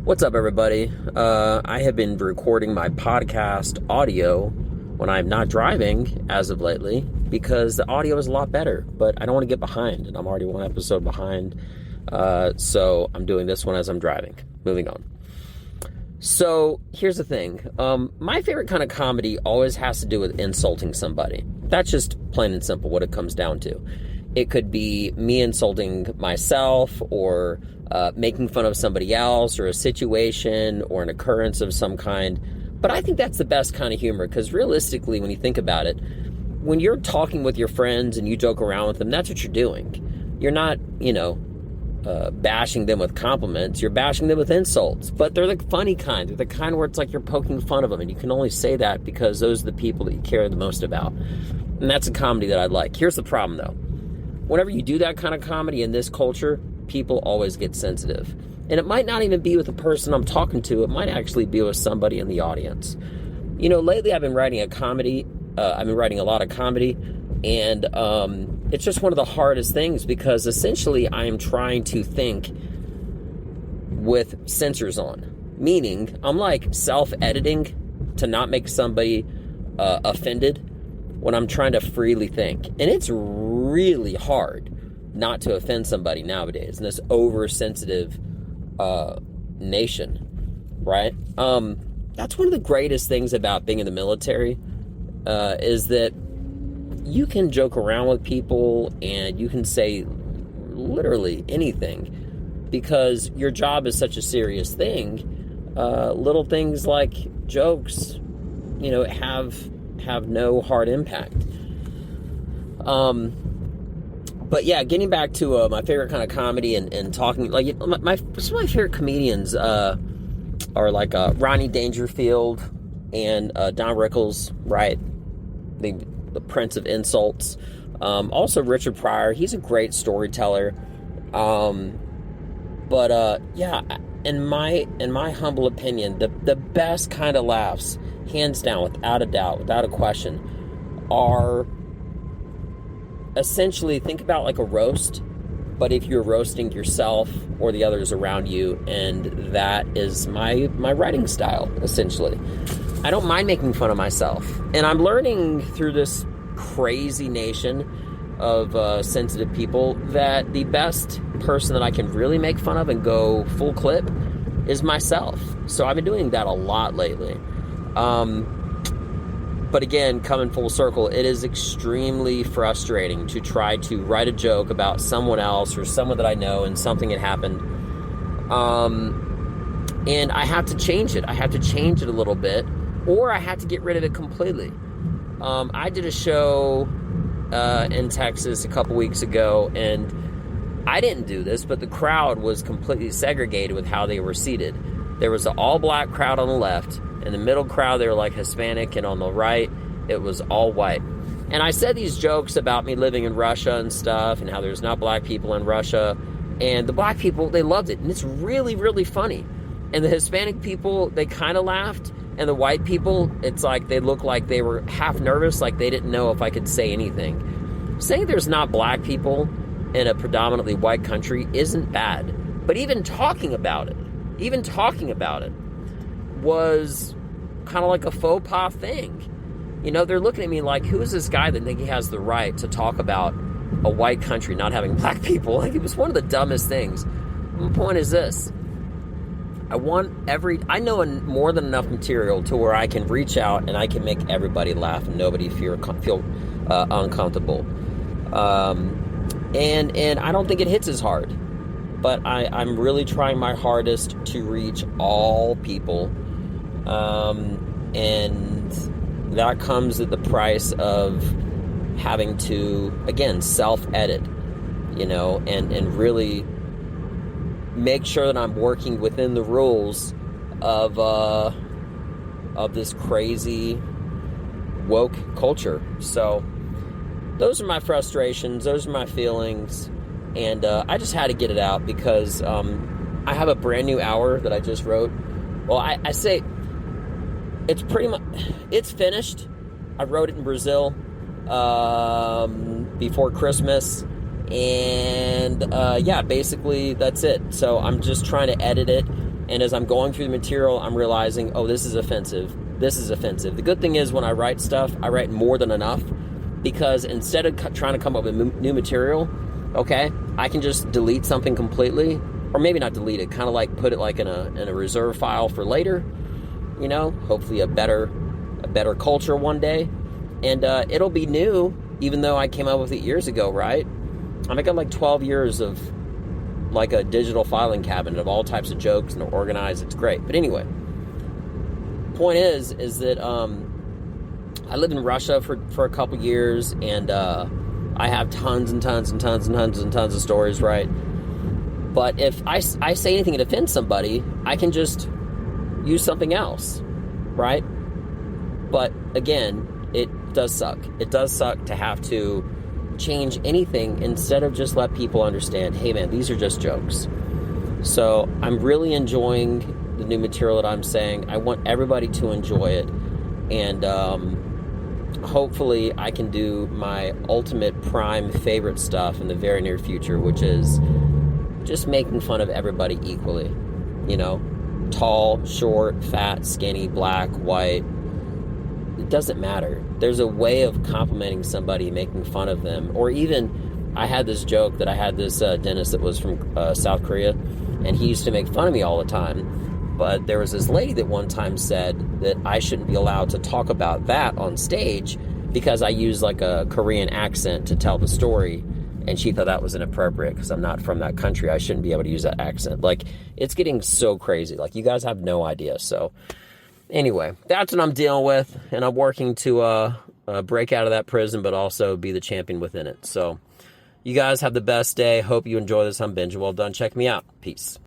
What's up, everybody? I have been recording my podcast audio when I'm not driving as of lately because the audio is a lot better, but I don't want to get behind, and I'm already one episode behind, so I'm doing this one as I'm driving. Moving on. So here's the thing. My favorite kind of comedy always has to do with insulting somebody. That's just plain and simple what it comes down to. It could be me insulting myself or making fun of somebody else or a situation or an occurrence of some kind. But I think that's the best kind of humor because realistically, when you think about it, when you're talking with your friends and you joke around with them, that's what you're doing. You're not, bashing them with compliments. You're bashing them with insults. But they're the funny kind. They're the kind where it's like you're poking fun of them. And you can only say that because those are the people that you care the most about. And that's a comedy that I like. Here's the problem, though. Whenever you do that kind of comedy in this culture, people always get sensitive. And it might not even be with the person I'm talking to. It might actually be with somebody in the audience. Lately I've been writing a comedy. I've been writing a lot of comedy. And it's just one of the hardest things because essentially I am trying to think with sensors on. Meaning, I'm like self-editing to not make somebody offended when I'm trying to freely think. And it's really hard not to offend somebody nowadays in this oversensitive nation, right? That's one of the greatest things about being in the military is that you can joke around with people and you can say literally anything because your job is such a serious thing. Little things like jokes, have no hard impact. But yeah, getting back to my favorite kind of comedy and talking, like some of my favorite comedians are like Ronnie Dangerfield and Don Rickles, right? The Prince of Insults. Also Richard Pryor, he's a great storyteller. Yeah, in my humble opinion, the best kind of laughs, hands down, without a doubt, without a question, are essentially, think about like a roast, but if you're roasting yourself or the others around you, and that is my writing style, essentially. I don't mind making fun of myself, and I'm learning through this crazy nation of sensitive people that the best person that I can really make fun of and go full clip is myself. So I've been doing that a lot lately. But again, coming full circle, it is extremely frustrating to try to write a joke about someone else or someone that I know and something had happened. And I have to change it. I have to change it a little bit, or I have to get rid of it completely. I did a show in Texas a couple weeks ago, and I didn't do this, but the crowd was completely segregated with how they were seated. There was an all-black crowd on the left. In the middle crowd, they were like Hispanic, and on the right, it was all white. And I said these jokes about me living in Russia and stuff, and how there's not black people in Russia. And the black people, they loved it, and it's really, really funny. And the Hispanic people, they kind of laughed. And the white people, it's like they looked like they were half nervous, like they didn't know if I could say anything. Saying there's not black people in a predominantly white country isn't bad. But even talking about it was kind of like a faux pas thing. They're looking at me like, who is this guy that think he has the right to talk about a white country not having black people? Like, it was one of the dumbest things. My point is this. I know more than enough material to where I can reach out and I can make everybody laugh and nobody feel uncomfortable. And I don't think it hits as hard. But I'm really trying my hardest to reach all people. And that comes at the price of having to, again, self-edit, and really make sure that I'm working within the rules of this crazy woke culture. So those are my frustrations. Those are my feelings. And I just had to get it out because I have a brand new hour that I just wrote. Well, I say it's it's finished. I wrote it in Brazil before Christmas, And yeah, basically that's it. So I'm just trying to edit it, and as I'm going through the material, I'm realizing, oh, this is offensive. This is offensive. The good thing is when I write stuff, I write more than enough, because instead of trying to come up with new material, okay, I can just delete something completely, or maybe not delete it, kind of like put it like in a reserve file for later, you know, hopefully a better culture one day, and it'll be new, even though I came up with it years ago, right? I got like 12 years of like a digital filing cabinet of all types of jokes, and they're organized. It's great. But anyway, point is that I lived in Russia for a couple years, and I have tons and tons and tons and tons and tons of stories, right? But if I say anything that offends somebody, I can just use something else, right? But again, it does suck. It does suck to have to change anything instead of just let people understand, hey man, these are just jokes. So I'm really enjoying the new material that I'm saying. I want everybody to enjoy it, and hopefully I can do my ultimate prime favorite stuff in the very near future, which is just making fun of everybody equally, you know, tall, short, fat, skinny, black, white. It doesn't matter. There's a way of complimenting somebody, making fun of them. Or even, I had this joke that I had this dentist that was from South Korea, and he used to make fun of me all the time. But there was this lady that one time said that I shouldn't be allowed to talk about that on stage because I use like a Korean accent to tell the story. And she thought that was inappropriate because I'm not from that country. I shouldn't be able to use that accent. Like, it's getting so crazy. Like, you guys have no idea. So anyway, that's what I'm dealing with, and I'm working to break out of that prison, but also be the champion within it. So you guys have the best day. Hope you enjoy this. I'm Benja. Well done. Check me out. Peace.